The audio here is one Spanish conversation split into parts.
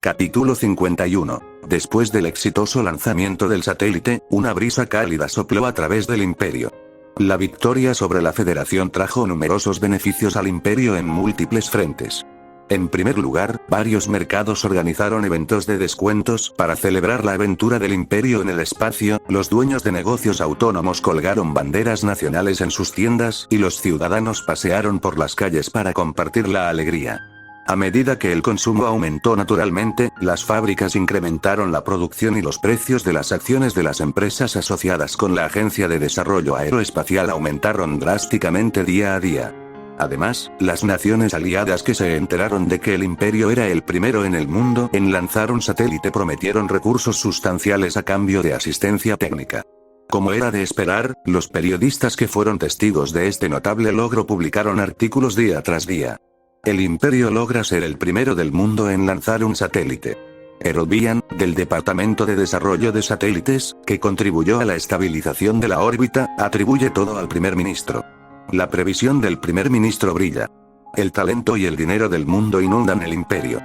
Capítulo 51. Después del exitoso lanzamiento del satélite, una brisa cálida sopló a través del imperio. La victoria sobre la Federación trajo numerosos beneficios al imperio en múltiples frentes. En primer lugar, varios mercados organizaron eventos de descuentos para celebrar la aventura del imperio en el espacio, los dueños de negocios autónomos colgaron banderas nacionales en sus tiendas y los ciudadanos pasearon por las calles para compartir la alegría. A medida que el consumo aumentó naturalmente, las fábricas incrementaron la producción y los precios de las acciones de las empresas asociadas con la Agencia de Desarrollo Aeroespacial aumentaron drásticamente día a día. Además, las naciones aliadas que se enteraron de que el imperio era el primero en el mundo en lanzar un satélite prometieron recursos sustanciales a cambio de asistencia técnica. Como era de esperar, los periodistas que fueron testigos de este notable logro publicaron artículos día tras día. El imperio logra ser el primero del mundo en lanzar un satélite. Erobian, del Departamento de Desarrollo de Satélites, que contribuyó a la estabilización de la órbita, atribuye todo al primer ministro. La previsión del primer ministro brilla. El talento y el dinero del mundo inundan el imperio.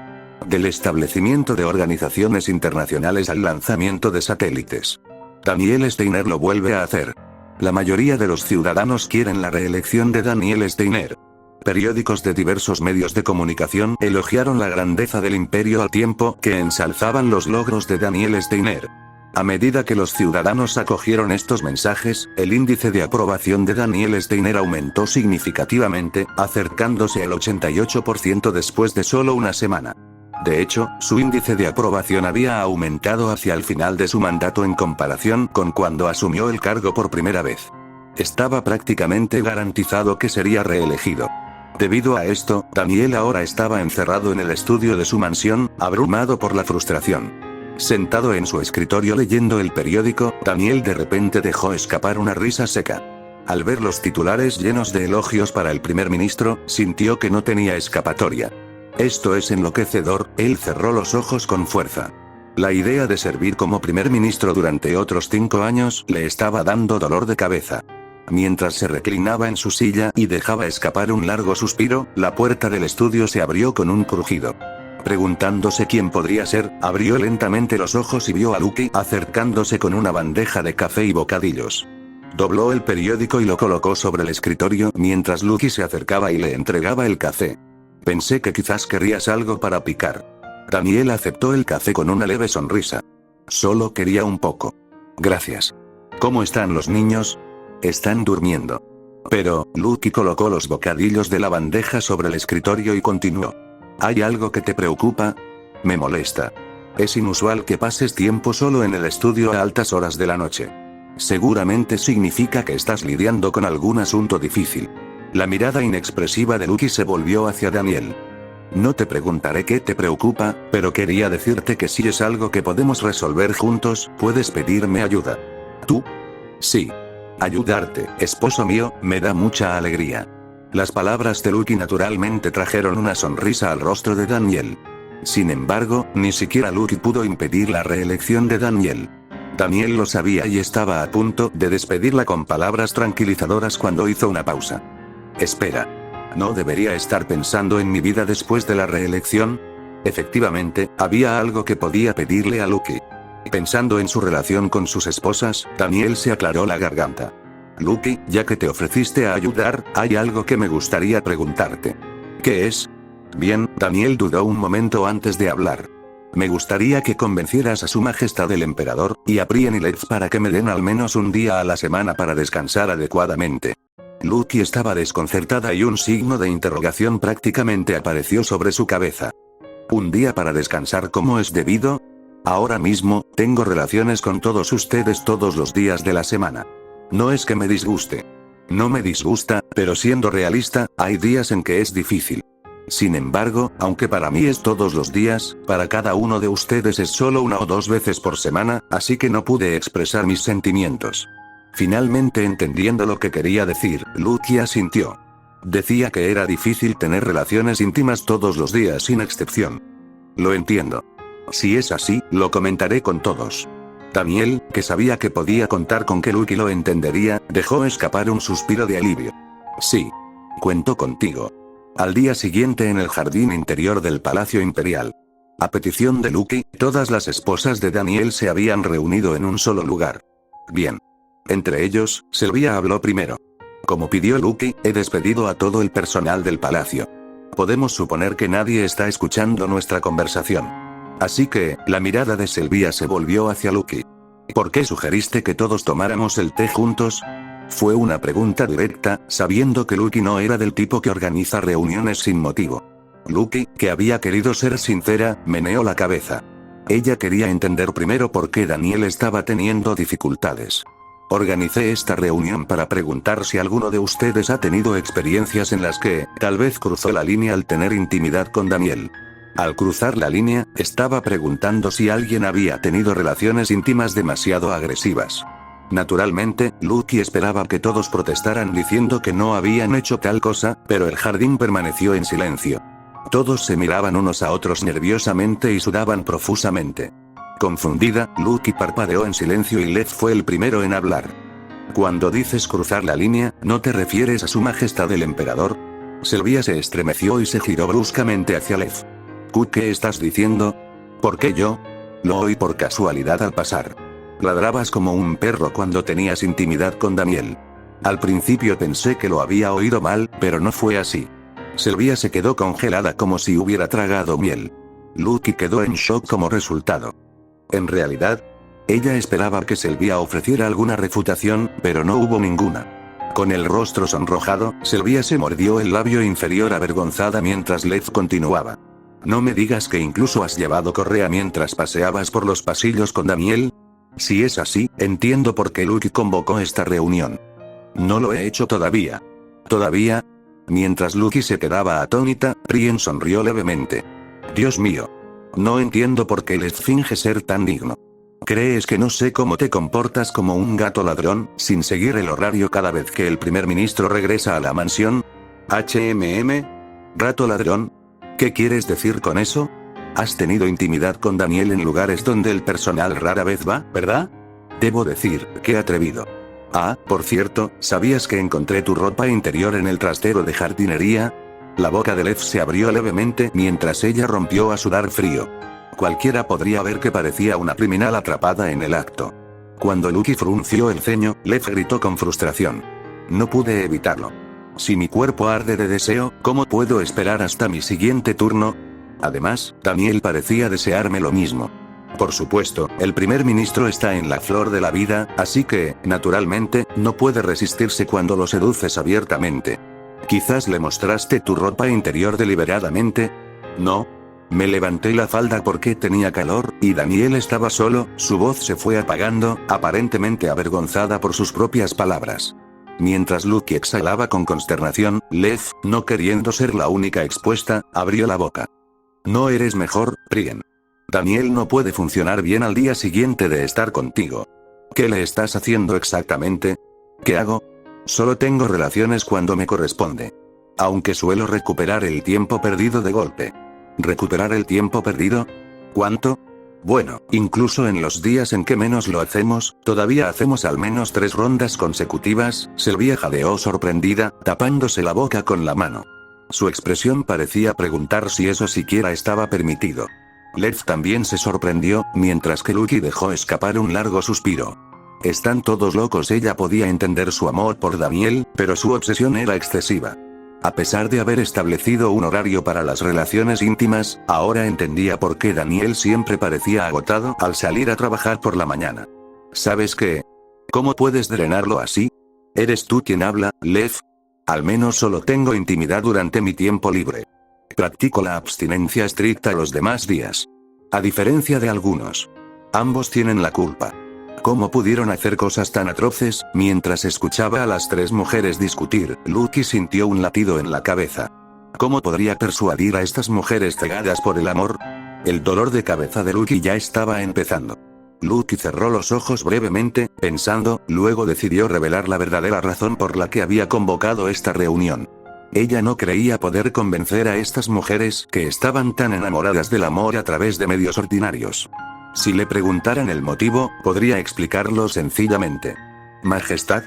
Del establecimiento de organizaciones internacionales al lanzamiento de satélites. Daniel Steiner lo vuelve a hacer. La mayoría de los ciudadanos quieren la reelección de Daniel Steiner. Periódicos de diversos medios de comunicación elogiaron la grandeza del imperio al tiempo que ensalzaban los logros de Daniel Steiner. A medida que los ciudadanos acogieron estos mensajes, el índice de aprobación de Daniel Steiner aumentó significativamente, acercándose al 88% después de solo una semana. De hecho, su índice de aprobación había aumentado hacia el final de su mandato en comparación con cuando asumió el cargo por primera vez. Estaba prácticamente garantizado que sería reelegido. Debido a esto, Daniel ahora estaba encerrado en el estudio de su mansión, abrumado por la frustración. Sentado en su escritorio leyendo el periódico, Daniel de repente dejó escapar una risa seca. Al ver los titulares llenos de elogios para el primer ministro, sintió que no tenía escapatoria. Esto es enloquecedor, él cerró los ojos con fuerza. La idea de servir como primer ministro durante otros 5 años le estaba dando dolor de cabeza. Mientras se reclinaba en su silla y dejaba escapar un largo suspiro, la puerta del estudio se abrió con un crujido. Preguntándose quién podría ser, abrió lentamente los ojos y vio a Lucky acercándose con una bandeja de café y bocadillos. Dobló el periódico y lo colocó sobre el escritorio mientras Lucky se acercaba y le entregaba el café. Pensé que quizás querrías algo para picar. Daniel aceptó el café con una leve sonrisa. Solo quería un poco. Gracias. ¿Cómo están los niños? Están durmiendo. Pero, Lucky colocó los bocadillos de la bandeja sobre el escritorio y continuó. ¿Hay algo que te preocupa? Me molesta. Es inusual que pases tiempo solo en el estudio a altas horas de la noche. Seguramente significa que estás lidiando con algún asunto difícil. La mirada inexpresiva de Lucky se volvió hacia Daniel. No te preguntaré qué te preocupa, pero quería decirte que si es algo que podemos resolver juntos, puedes pedirme ayuda. ¿Tú? Sí. Ayudarte, esposo mío, me da mucha alegría. Las palabras de Lucky naturalmente trajeron una sonrisa al rostro de Daniel. Sin embargo, ni siquiera Lucky pudo impedir la reelección de Daniel. Daniel lo sabía y estaba a punto de despedirla con palabras tranquilizadoras cuando hizo una pausa. Espera. ¿No debería estar pensando en mi vida después de la reelección? Efectivamente, había algo que podía pedirle a Lucky. Pensando en su relación con sus esposas, Daniel se aclaró la garganta. Lucky, ya que te ofreciste a ayudar, hay algo que me gustaría preguntarte. ¿Qué es? Bien, Daniel dudó un momento antes de hablar. Me gustaría que convencieras a su majestad el emperador, y a Brienne y Letts para que me den al menos un día a la semana para descansar adecuadamente. Lucky estaba desconcertada y un signo de interrogación prácticamente apareció sobre su cabeza. ¿Un día para descansar como es debido? Ahora mismo, tengo relaciones con todos ustedes todos los días de la semana. No es que me disguste. No me disgusta, pero siendo realista, hay días en que es difícil. Sin embargo, aunque para mí es todos los días, para cada uno de ustedes es solo 1 o 2 veces por semana, así que no pude expresar mis sentimientos. Finalmente entendiendo lo que quería decir, Lucky asintió. Decía que era difícil tener relaciones íntimas todos los días sin excepción. Lo entiendo. Si es así, lo comentaré con todos. Daniel, que sabía que podía contar con que Lucky lo entendería, dejó escapar un suspiro de alivio. Sí. Cuento contigo. Al día siguiente en el jardín interior del Palacio Imperial. A petición de Lucky, todas las esposas de Daniel se habían reunido en un solo lugar. Bien. Entre ellos, Sylvia habló primero. Como pidió Lucky, he despedido a todo el personal del palacio. Podemos suponer que nadie está escuchando nuestra conversación. Así que, la mirada de Sylvia se volvió hacia Lucky. ¿Por qué sugeriste que todos tomáramos el té juntos? Fue una pregunta directa, sabiendo que Lucky no era del tipo que organiza reuniones sin motivo. Lucky, que había querido ser sincera, meneó la cabeza. Ella quería entender primero por qué Daniel estaba teniendo dificultades. Organicé esta reunión para preguntar si alguno de ustedes ha tenido experiencias en las que, tal vez cruzó la línea al tener intimidad con Daniel. Al cruzar la línea, estaba preguntando si alguien había tenido relaciones íntimas demasiado agresivas. Naturalmente, Lucky esperaba que todos protestaran diciendo que no habían hecho tal cosa, pero el jardín permaneció en silencio. Todos se miraban unos a otros nerviosamente y sudaban profusamente. Confundida, Lucky parpadeó en silencio y Lev fue el primero en hablar. Cuando dices cruzar la línea, ¿no te refieres a su majestad el emperador? Sylvia se estremeció y se giró bruscamente hacia Lev. ¿Qué estás diciendo? ¿Por qué yo? Lo oí por casualidad al pasar. Ladrabas como un perro cuando tenías intimidad con Daniel. Al principio pensé que lo había oído mal, pero no fue así. Sylvia se quedó congelada como si hubiera tragado miel. Lucky quedó en shock como resultado. En realidad, ella esperaba que Sylvia ofreciera alguna refutación, pero no hubo ninguna. Con el rostro sonrojado, Sylvia se mordió el labio inferior avergonzada mientras Lev continuaba. ¿No me digas que incluso has llevado correa mientras paseabas por los pasillos con Daniel? Si es así, entiendo por qué Lucky convocó esta reunión. No lo he hecho todavía. ¿Todavía? Mientras Lucky se quedaba atónita, Brienne sonrió levemente. Dios mío. No entiendo por qué les finge ser tan digno. ¿Crees que no sé cómo te comportas como un gato ladrón, sin seguir el horario cada vez que el primer ministro regresa a la mansión? ¿Gato ladrón? ¿Qué quieres decir con eso? Has tenido intimidad con Daniel en lugares donde el personal rara vez va, ¿verdad? Debo decir, qué atrevido. Ah, por cierto, ¿sabías que encontré tu ropa interior en el trastero de jardinería? La boca de Lev se abrió levemente mientras ella rompió a sudar frío. Cualquiera podría ver que parecía una criminal atrapada en el acto. Cuando Lucky frunció el ceño, Lev gritó con frustración. No pude evitarlo. Si mi cuerpo arde de deseo, ¿cómo puedo esperar hasta mi siguiente turno? Además, Daniel parecía desearme lo mismo. Por supuesto, el primer ministro está en la flor de la vida, así que, naturalmente, no puede resistirse cuando lo seduces abiertamente. Quizás le mostraste tu ropa interior deliberadamente. No. Me levanté la falda porque tenía calor, y Daniel estaba solo, su voz se fue apagando, aparentemente avergonzada por sus propias palabras. Mientras Lucky exhalaba con consternación, Lev, no queriendo ser la única expuesta, abrió la boca. No eres mejor, Brienne. Daniel no puede funcionar bien al día siguiente de estar contigo. ¿Qué le estás haciendo exactamente? ¿Qué hago? Solo tengo relaciones cuando me corresponde. Aunque suelo recuperar el tiempo perdido de golpe. ¿Recuperar el tiempo perdido? ¿Cuánto? Bueno, incluso en los días en que menos lo hacemos, todavía hacemos al menos 3 rondas consecutivas. Sylvia jadeó sorprendida, tapándose la boca con la mano. Su expresión parecía preguntar si eso siquiera estaba permitido. Lev también se sorprendió, mientras que Lucky dejó escapar un largo suspiro. Están todos locos. Ella podía entender su amor por Daniel, pero su obsesión era excesiva. A pesar de haber establecido un horario para las relaciones íntimas, ahora entendía por qué Daniel siempre parecía agotado al salir a trabajar por la mañana. ¿Sabes qué? ¿Cómo puedes drenarlo así? ¿Eres tú quien habla, Lev? Al menos solo tengo intimidad durante mi tiempo libre. Practico la abstinencia estricta los demás días. A diferencia de algunos. Ambos tienen la culpa. ¿Cómo pudieron hacer cosas tan atroces? Mientras escuchaba a las 3 mujeres discutir, Lucky sintió un latido en la cabeza. ¿Cómo podría persuadir a estas mujeres cegadas por el amor? El dolor de cabeza de Lucky ya estaba empezando. Lucky cerró los ojos brevemente, pensando, luego decidió revelar la verdadera razón por la que había convocado esta reunión. Ella no creía poder convencer a estas mujeres que estaban tan enamoradas del amor a través de medios ordinarios. Si le preguntaran el motivo, podría explicarlo sencillamente. Majestad.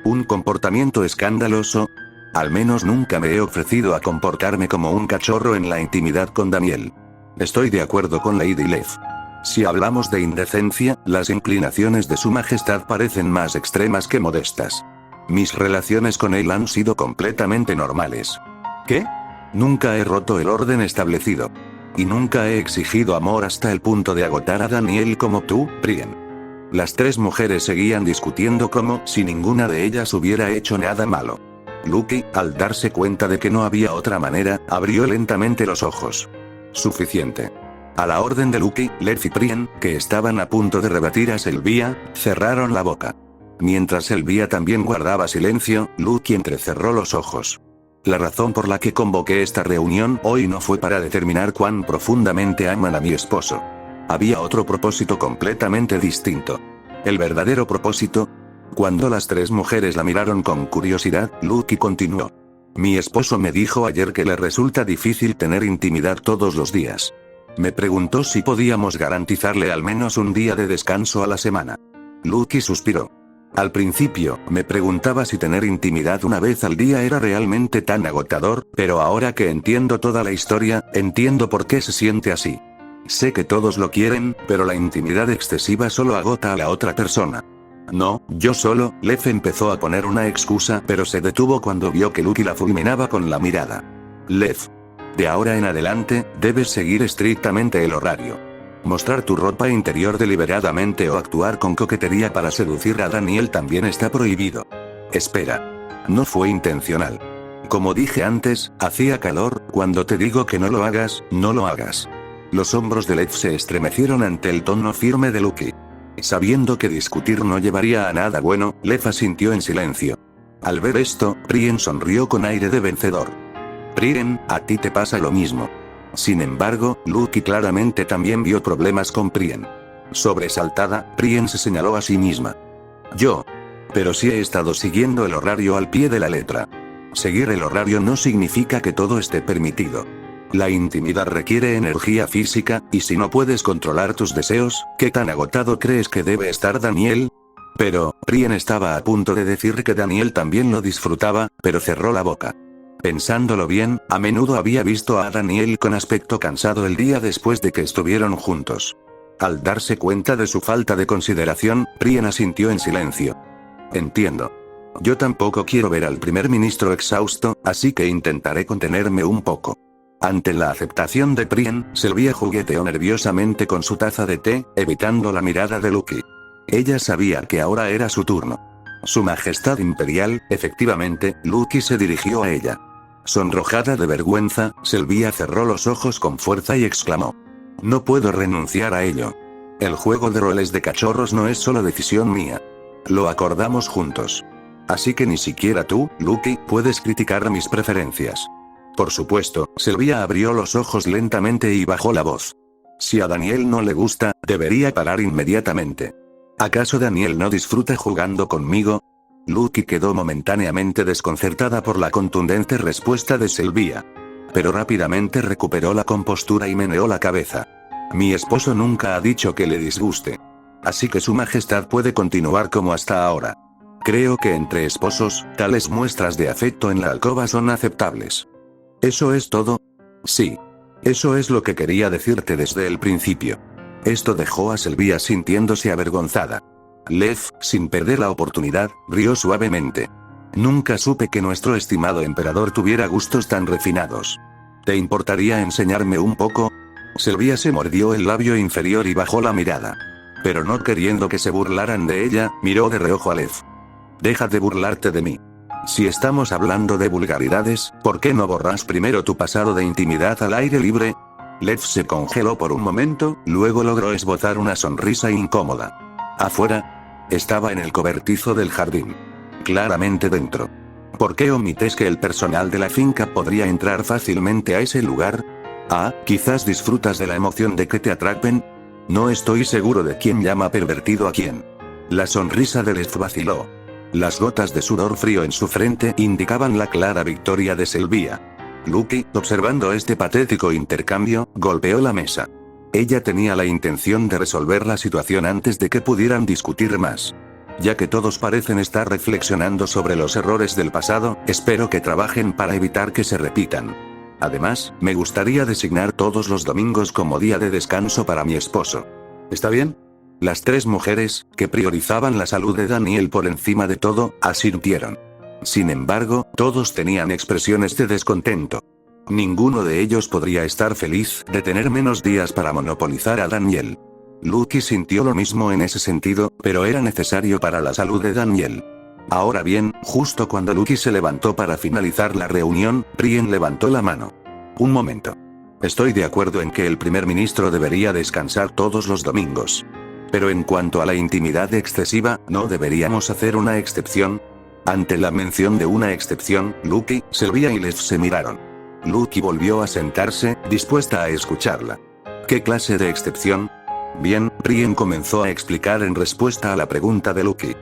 ¿Un comportamiento escandaloso? Al menos nunca me he ofrecido a comportarme como un cachorro en la intimidad con Daniel. Estoy de acuerdo con Lady Lev. Si hablamos de indecencia, las inclinaciones de su majestad parecen más extremas que modestas. Mis relaciones con él han sido completamente normales. ¿Qué? Nunca he roto el orden establecido. Y nunca he exigido amor hasta el punto de agotar a Daniel como tú, Brienne. Las tres mujeres seguían discutiendo como si ninguna de ellas hubiera hecho nada malo. Lucky, al darse cuenta de que no había otra manera, abrió lentamente los ojos. Suficiente. A la orden de Lucky, Lev y Brienne, que estaban a punto de rebatir a Sylvia, cerraron la boca. Mientras Sylvia también guardaba silencio, Lucky entrecerró los ojos. La razón por la que convoqué esta reunión hoy no fue para determinar cuán profundamente aman a mi esposo. Había otro propósito completamente distinto. El verdadero propósito. Cuando las tres mujeres la miraron con curiosidad, Lucky continuó. Mi esposo me dijo ayer que le resulta difícil tener intimidad todos los días. Me preguntó si podíamos garantizarle al menos un día de descanso a la semana. Lucky suspiró. Al principio, me preguntaba si tener intimidad una vez al día era realmente tan agotador, pero ahora que entiendo toda la historia, entiendo por qué se siente así. Sé que todos lo quieren, pero la intimidad excesiva solo agota a la otra persona. No, yo solo. Lev empezó a poner una excusa, pero se detuvo cuando vio que Lucky la fulminaba con la mirada. Lev. De ahora en adelante, debes seguir estrictamente el horario. Mostrar tu ropa interior deliberadamente o actuar con coquetería para seducir a Daniel también está prohibido. Espera. No fue intencional. Como dije antes, hacía calor. Cuando te digo que no lo hagas, no lo hagas. Los hombros de Lev se estremecieron ante el tono firme de Lucky. Sabiendo que discutir no llevaría a nada bueno, Lev asintió en silencio. Al ver esto, Brienne sonrió con aire de vencedor. Brienne, a ti te pasa lo mismo. Sin embargo, Lucky claramente también vio problemas con Brienne. Sobresaltada, Brienne se señaló a sí misma. Yo. Pero sí he estado siguiendo el horario al pie de la letra. Seguir el horario no significa que todo esté permitido. La intimidad requiere energía física, y si no puedes controlar tus deseos, ¿qué tan agotado crees que debe estar Daniel? Pero, Brienne estaba a punto de decir que Daniel también lo disfrutaba, pero cerró la boca. Pensándolo bien, a menudo había visto a Daniel con aspecto cansado el día después de que estuvieron juntos. Al darse cuenta de su falta de consideración, Brienne asintió en silencio. Entiendo. Yo tampoco quiero ver al primer ministro exhausto, así que intentaré contenerme un poco. Ante la aceptación de Brienne, Sylvia jugueteó nerviosamente con su taza de té, evitando la mirada de Lucky. Ella sabía que ahora era su turno. Su Majestad Imperial, efectivamente, Lucky se dirigió a ella. Sonrojada de vergüenza, Sylvia cerró los ojos con fuerza y exclamó. No puedo renunciar a ello. El juego de roles de cachorros no es solo decisión mía. Lo acordamos juntos. Así que ni siquiera tú, Lucky, puedes criticar mis preferencias. Por supuesto, Sylvia abrió los ojos lentamente y bajó la voz. Si a Daniel no le gusta, debería parar inmediatamente. ¿Acaso Daniel no disfruta jugando conmigo? Lucky quedó momentáneamente desconcertada por la contundente respuesta de Sylvia. Pero rápidamente recuperó la compostura y meneó la cabeza. Mi esposo nunca ha dicho que le disguste. Así que su majestad puede continuar como hasta ahora. Creo que entre esposos, tales muestras de afecto en la alcoba son aceptables. ¿Eso es todo? Sí. Eso es lo que quería decirte desde el principio. Esto dejó a Sylvia sintiéndose avergonzada. Lev, sin perder la oportunidad, rió suavemente. Nunca supe que nuestro estimado emperador tuviera gustos tan refinados. ¿Te importaría enseñarme un poco? Sylvia se mordió el labio inferior y bajó la mirada. Pero no queriendo que se burlaran de ella, miró de reojo a Lev. Deja de burlarte de mí. Si estamos hablando de vulgaridades, ¿por qué no borras primero tu pasado de intimidad al aire libre? Lev se congeló por un momento, luego logró esbozar una sonrisa incómoda. Afuera. Estaba en el cobertizo del jardín. Claramente dentro. ¿Por qué omites que el personal de la finca podría entrar fácilmente a ese lugar? Ah, quizás disfrutas de la emoción de que te atrapen. No estoy seguro de quién llama pervertido a quién. La sonrisa de Lev vaciló. Las gotas de sudor frío en su frente indicaban la clara victoria de Sylvia. Lucky, observando este patético intercambio, golpeó la mesa. Ella tenía la intención de resolver la situación antes de que pudieran discutir más. Ya que todos parecen estar reflexionando sobre los errores del pasado, espero que trabajen para evitar que se repitan. Además, me gustaría designar todos los domingos como día de descanso para mi esposo. ¿Está bien? Las tres mujeres, que priorizaban la salud de Daniel por encima de todo, asintieron. Sin embargo, todos tenían expresiones de descontento. Ninguno de ellos podría estar feliz de tener menos días para monopolizar a Daniel. Lucky sintió lo mismo en ese sentido, pero era necesario para la salud de Daniel. Ahora bien, justo cuando Lucky se levantó para finalizar la reunión, Brienne levantó la mano. Un momento. Estoy de acuerdo en que el primer ministro debería descansar todos los domingos. Pero en cuanto a la intimidad excesiva, ¿no deberíamos hacer una excepción? Ante la mención de una excepción, Lucky, Sylvia y Lev se miraron. Lucky volvió a sentarse, dispuesta a escucharla. ¿Qué clase de excepción? Bien, Brienne comenzó a explicar en respuesta a la pregunta de Lucky.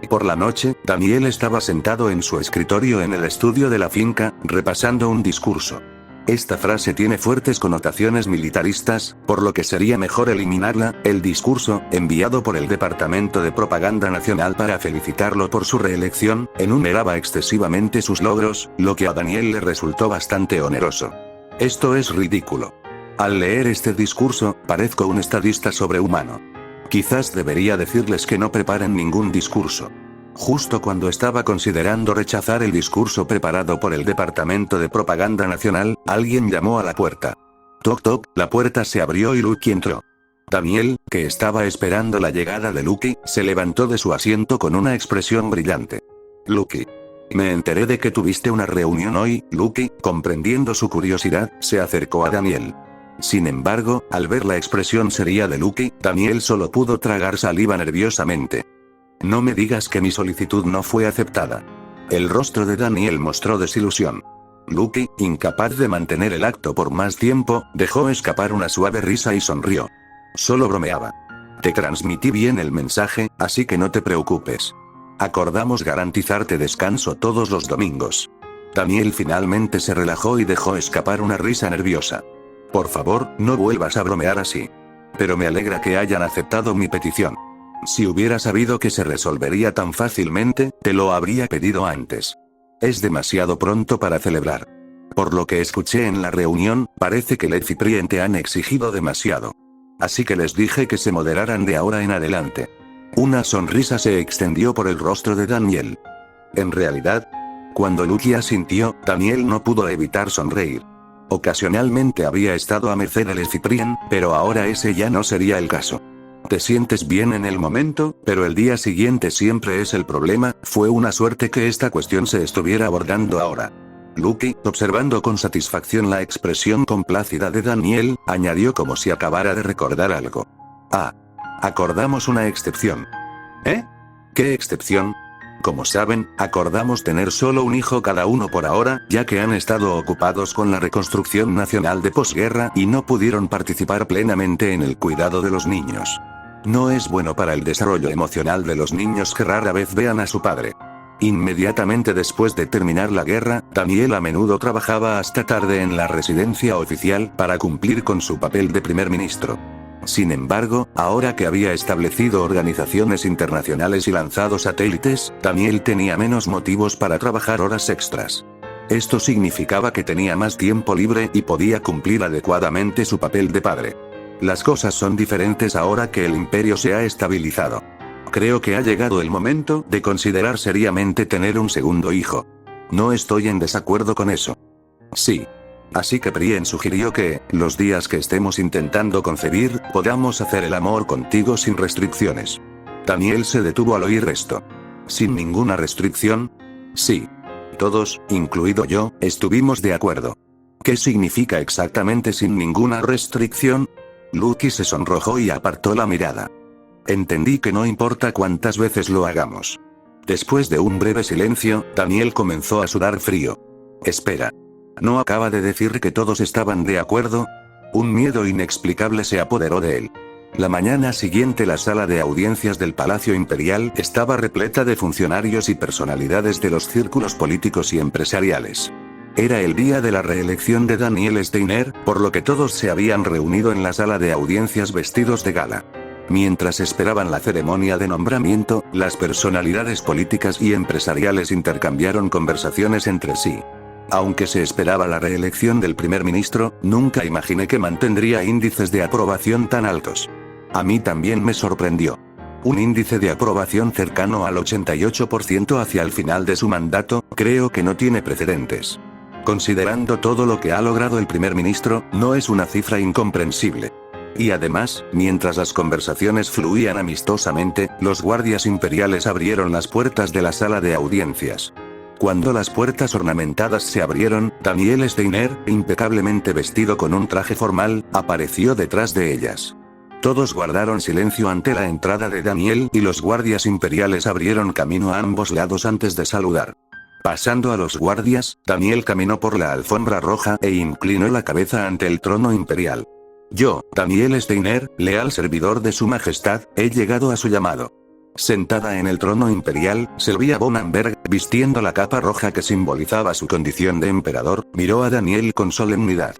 Por la noche, Daniel estaba sentado en su escritorio en el estudio de la finca, repasando un discurso. Esta frase tiene fuertes connotaciones militaristas, por lo que sería mejor eliminarla. El discurso, enviado por el Departamento de Propaganda Nacional para felicitarlo por su reelección, enumeraba excesivamente sus logros, lo que a Daniel le resultó bastante oneroso. Esto es ridículo. Al leer este discurso, parezco un estadista sobrehumano. Quizás debería decirles que no preparen ningún discurso. Justo cuando estaba considerando rechazar el discurso preparado por el Departamento de Propaganda Nacional, alguien llamó a la puerta. Toc toc, la puerta se abrió y Lucky entró. Daniel, que estaba esperando la llegada de Lucky, se levantó de su asiento con una expresión brillante. Lucky. Me enteré de que tuviste una reunión hoy. Lucky, comprendiendo su curiosidad, se acercó a Daniel. Sin embargo, al ver la expresión seria de Lucky, Daniel solo pudo tragar saliva nerviosamente. No me digas que mi solicitud no fue aceptada. El rostro de Daniel mostró desilusión. Lucky, incapaz de mantener el acto por más tiempo, dejó escapar una suave risa y sonrió. Solo bromeaba. Te transmití bien el mensaje, así que no te preocupes. Acordamos garantizarte descanso todos los domingos. Daniel finalmente se relajó y dejó escapar una risa nerviosa. Por favor, no vuelvas a bromear así. Pero me alegra que hayan aceptado mi petición. Si hubiera sabido que se resolvería tan fácilmente, te lo habría pedido antes. Es demasiado pronto para celebrar. Por lo que escuché en la reunión, parece que Lev y Brienne te han exigido demasiado. Así que les dije que se moderaran de ahora en adelante. Una sonrisa se extendió por el rostro de Daniel. En realidad, cuando Lucky asintió, Daniel no pudo evitar sonreír. Ocasionalmente había estado a merced de Lev y Brienne, pero ahora ese ya no sería el caso. Te sientes bien en el momento, pero el día siguiente siempre es el problema. Fue una suerte que esta cuestión se estuviera abordando ahora. Lucky, observando con satisfacción la expresión complácida de Daniel, añadió como si acabara de recordar algo. Ah. Acordamos una excepción. ¿Eh? ¿Qué excepción? Como saben, acordamos tener solo un hijo cada uno por ahora, ya que han estado ocupados con la reconstrucción nacional de posguerra y no pudieron participar plenamente en el cuidado de los niños. No es bueno para el desarrollo emocional de los niños que rara vez vean a su padre. Inmediatamente después de terminar la guerra, Daniel a menudo trabajaba hasta tarde en la residencia oficial para cumplir con su papel de primer ministro. Sin embargo, ahora que había establecido organizaciones internacionales y lanzado satélites, Daniel tenía menos motivos para trabajar horas extras. Esto significaba que tenía más tiempo libre y podía cumplir adecuadamente su papel de padre. Las cosas son diferentes ahora que el imperio se ha estabilizado. Creo que ha llegado el momento de considerar seriamente tener un segundo hijo. No estoy en desacuerdo con eso. Sí. Así que Brienne sugirió que, los días que estemos intentando concebir, podamos hacer el amor contigo sin restricciones. Daniel se detuvo al oír esto. ¿Sin ninguna restricción? Sí. Todos, incluido yo, estuvimos de acuerdo. ¿Qué significa exactamente sin ninguna restricción? Lucky se sonrojó y apartó la mirada. Entendí que no importa cuántas veces lo hagamos. Después de un breve silencio, Daniel comenzó a sudar frío. Espera. ¿No acaba de decir que todos estaban de acuerdo? Un miedo inexplicable se apoderó de él. La mañana siguiente la sala de audiencias del Palacio Imperial estaba repleta de funcionarios y personalidades de los círculos políticos y empresariales. Era el día de la reelección de Daniel Steiner, por lo que todos se habían reunido en la sala de audiencias vestidos de gala. Mientras esperaban la ceremonia de nombramiento, las personalidades políticas y empresariales intercambiaron conversaciones entre sí. Aunque se esperaba la reelección del primer ministro, nunca imaginé que mantendría índices de aprobación tan altos. A mí también me sorprendió. Un índice de aprobación cercano al 88% hacia el final de su mandato, creo que no tiene precedentes. Considerando todo lo que ha logrado el primer ministro, no es una cifra incomprensible. Y además, mientras las conversaciones fluían amistosamente, los guardias imperiales abrieron las puertas de la sala de audiencias. Cuando las puertas ornamentadas se abrieron, Daniel Steiner, impecablemente vestido con un traje formal, apareció detrás de ellas. Todos guardaron silencio ante la entrada de Daniel y los guardias imperiales abrieron camino a ambos lados antes de saludar. Pasando a los guardias, Daniel caminó por la alfombra roja e inclinó la cabeza ante el trono imperial. Yo, Daniel Steiner, leal servidor de su majestad, he llegado a su llamado. Sentada en el trono imperial, Sylvia von Amberg, vistiendo la capa roja que simbolizaba su condición de emperador, miró a Daniel con solemnidad.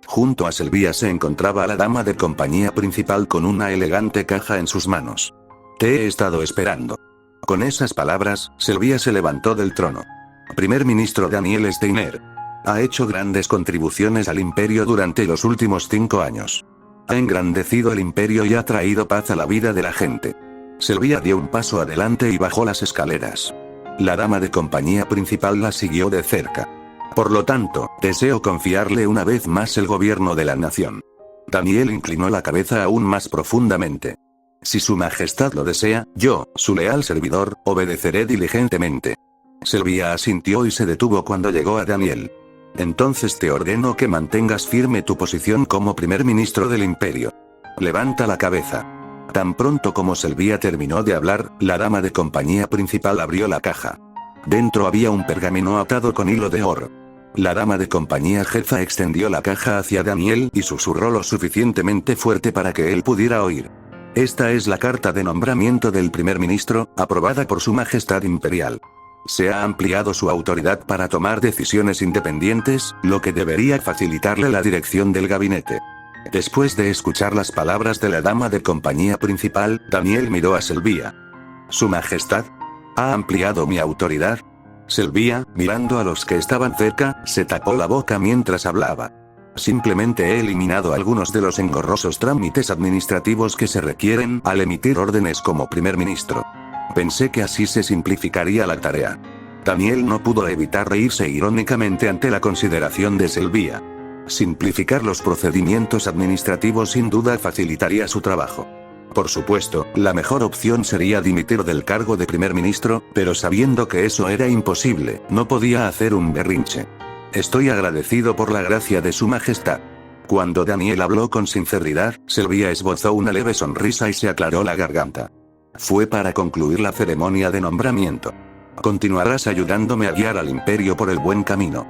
Junto a Sylvia se encontraba la dama de compañía principal con una elegante caja en sus manos. Te he estado esperando. Con esas palabras, Sylvia se levantó del trono. Primer ministro Daniel Steiner. Ha hecho grandes contribuciones al imperio durante los últimos 5 años. Ha engrandecido el imperio y ha traído paz a la vida de la gente. Sylvia dio un paso adelante y bajó las escaleras. La dama de compañía principal la siguió de cerca. Por lo tanto, deseo confiarle una vez más el gobierno de la nación. Daniel inclinó la cabeza aún más profundamente. Si su majestad lo desea, yo, su leal servidor, obedeceré diligentemente. Sylvia asintió y se detuvo cuando llegó a Daniel. Entonces te ordeno que mantengas firme tu posición como primer ministro del imperio. Levanta la cabeza. Tan pronto como Sylvia terminó de hablar, la dama de compañía principal abrió la caja. Dentro había un pergamino atado con hilo de oro. La dama de compañía jefa extendió la caja hacia Daniel y susurró lo suficientemente fuerte para que él pudiera oír. Esta es la carta de nombramiento del primer ministro, aprobada por su majestad imperial. Se ha ampliado su autoridad para tomar decisiones independientes, lo que debería facilitarle la dirección del gabinete. Después de escuchar las palabras de la dama de compañía principal, Daniel miró a Sylvia. ¿Su majestad? ¿Ha ampliado mi autoridad? Sylvia, mirando a los que estaban cerca, se tapó la boca mientras hablaba. Simplemente he eliminado algunos de los engorrosos trámites administrativos que se requieren al emitir órdenes como primer ministro. Pensé que así se simplificaría la tarea. Daniel no pudo evitar reírse irónicamente ante la consideración de Sylvia. Simplificar los procedimientos administrativos sin duda facilitaría su trabajo. Por supuesto, la mejor opción sería dimitir del cargo de primer ministro, pero sabiendo que eso era imposible, no podía hacer un berrinche. Estoy agradecido por la gracia de su majestad. Cuando Daniel habló con sinceridad, Sylvia esbozó una leve sonrisa y se aclaró la garganta. Fue para concluir la ceremonia de nombramiento. Continuarás ayudándome a guiar al imperio por el buen camino.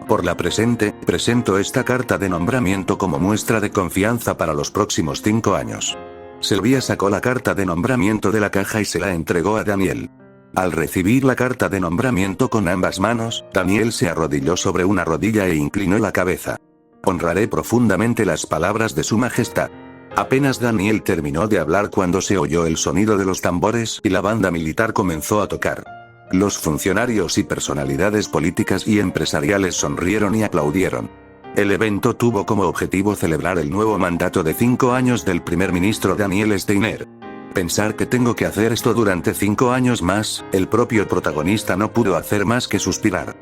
Por la presente, presento esta carta de nombramiento como muestra de confianza para los próximos 5 años. Sylvia sacó la carta de nombramiento de la caja y se la entregó a Daniel. Al recibir la carta de nombramiento con ambas manos, Daniel se arrodilló sobre una rodilla e inclinó la cabeza. Honraré profundamente las palabras de su majestad. Apenas Daniel terminó de hablar cuando se oyó el sonido de los tambores y la banda militar comenzó a tocar. Los funcionarios y personalidades políticas y empresariales sonrieron y aplaudieron. El evento tuvo como objetivo celebrar el nuevo mandato de 5 años del primer ministro Daniel Steiner. Pensar que tengo que hacer esto durante 5 años más, el propio protagonista no pudo hacer más que suspirar.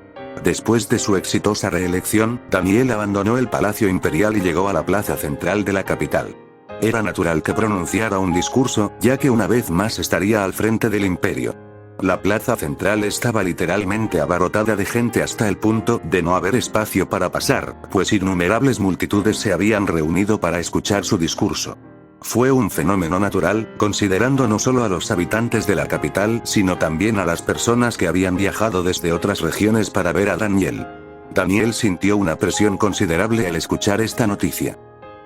Después de su exitosa reelección, Daniel abandonó el Palacio Imperial y llegó a la plaza central de la capital. Era natural que pronunciara un discurso, ya que una vez más estaría al frente del imperio. La plaza central estaba literalmente abarrotada de gente hasta el punto de no haber espacio para pasar, pues innumerables multitudes se habían reunido para escuchar su discurso. Fue un fenómeno natural, considerando no solo a los habitantes de la capital, sino también a las personas que habían viajado desde otras regiones para ver a Daniel. Daniel sintió una presión considerable al escuchar esta noticia.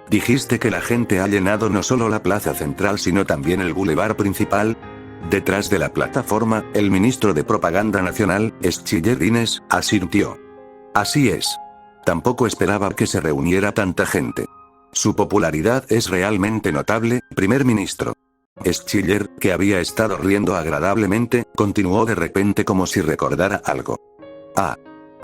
Dijiste que la gente ha llenado no solo la plaza central sino también el bulevar principal. Detrás de la plataforma, el ministro de Propaganda Nacional, Schiller Ines, asintió. Así es. Tampoco esperaba que se reuniera tanta gente. Su popularidad es realmente notable, primer ministro. Schiller, que había estado riendo agradablemente, continuó de repente como si recordara algo. Ah.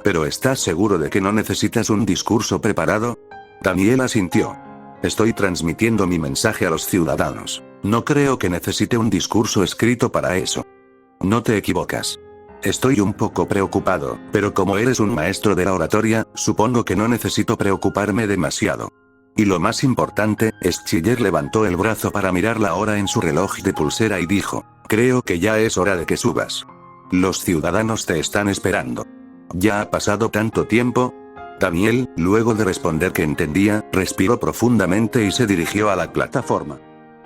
¿Pero estás seguro de que no necesitas un discurso preparado? Daniel asintió. Estoy transmitiendo mi mensaje a los ciudadanos. No creo que necesite un discurso escrito para eso. No te equivocas. Estoy un poco preocupado, pero como eres un maestro de la oratoria, supongo que no necesito preocuparme demasiado. Y lo más importante, Schiller levantó el brazo para mirar la hora en su reloj de pulsera y dijo, creo que ya es hora de que subas. Los ciudadanos te están esperando. ¿Ya ha pasado tanto tiempo? Daniel, luego de responder que entendía, respiró profundamente y se dirigió a la plataforma.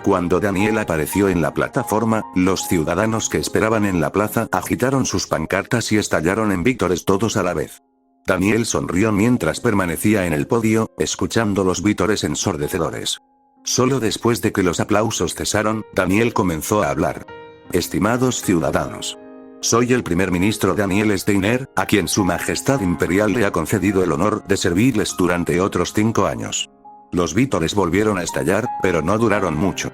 Cuando Daniel apareció en la plataforma, los ciudadanos que esperaban en la plaza agitaron sus pancartas y estallaron en vítores todos a la vez. Daniel sonrió mientras permanecía en el podio, escuchando los vítores ensordecedores. Solo después de que los aplausos cesaron, Daniel comenzó a hablar. Estimados ciudadanos. Soy el primer ministro Daniel Steiner, a quien su majestad imperial le ha concedido el honor de servirles durante otros 5 años. Los vítores volvieron a estallar, pero no duraron mucho.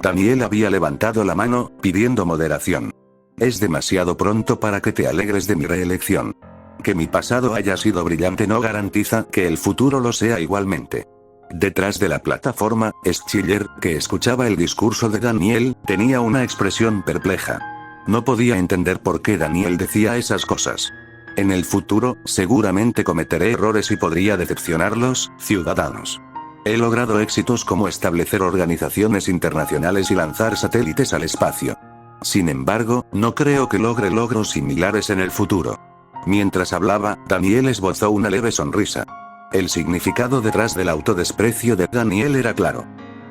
Daniel había levantado la mano, pidiendo moderación. Es demasiado pronto para que te alegres de mi reelección. Que mi pasado haya sido brillante no garantiza que el futuro lo sea igualmente. Detrás de la plataforma, Schiller, que escuchaba el discurso de Daniel, tenía una expresión perpleja. No podía entender por qué Daniel decía esas cosas. En el futuro, seguramente cometeré errores y podría decepcionarlos, ciudadanos. He logrado éxitos como establecer organizaciones internacionales y lanzar satélites al espacio. Sin embargo, no creo que logre logros similares en el futuro. Mientras hablaba, Daniel esbozó una leve sonrisa. El significado detrás del autodesprecio de Daniel era claro.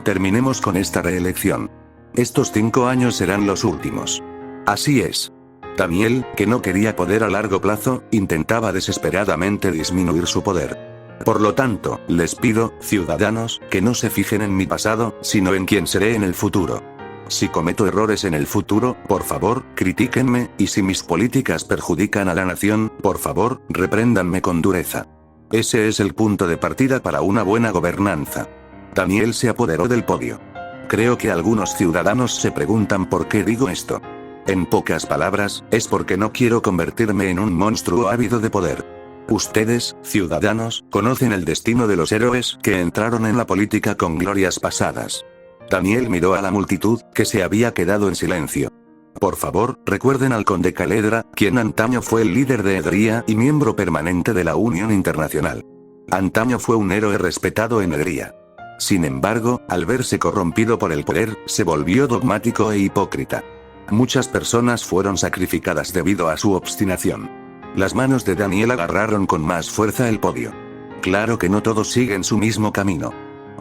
Terminemos con esta reelección. Estos 5 años serán los últimos. Así es. Daniel, que no quería poder a largo plazo, intentaba desesperadamente disminuir su poder. Por lo tanto, les pido, ciudadanos, que no se fijen en mi pasado, sino en quién seré en el futuro. Si cometo errores en el futuro, por favor, critíquenme, y si mis políticas perjudican a la nación, por favor, repréndanme con dureza. Ese es el punto de partida para una buena gobernanza. Daniel se apoderó del podio. Creo que algunos ciudadanos se preguntan por qué digo esto. En pocas palabras, es porque no quiero convertirme en un monstruo ávido de poder. Ustedes, ciudadanos, conocen el destino de los héroes que entraron en la política con glorias pasadas. Daniel miró a la multitud, que se había quedado en silencio. Por favor, recuerden al conde Caledra, quien antaño fue el líder de Edría y miembro permanente de la Unión Internacional. Antaño fue un héroe respetado en Edría. Sin embargo, al verse corrompido por el poder, se volvió dogmático e hipócrita. Muchas personas fueron sacrificadas debido a su obstinación. Las manos de Daniel agarraron con más fuerza el podio. Claro que no todos siguen su mismo camino.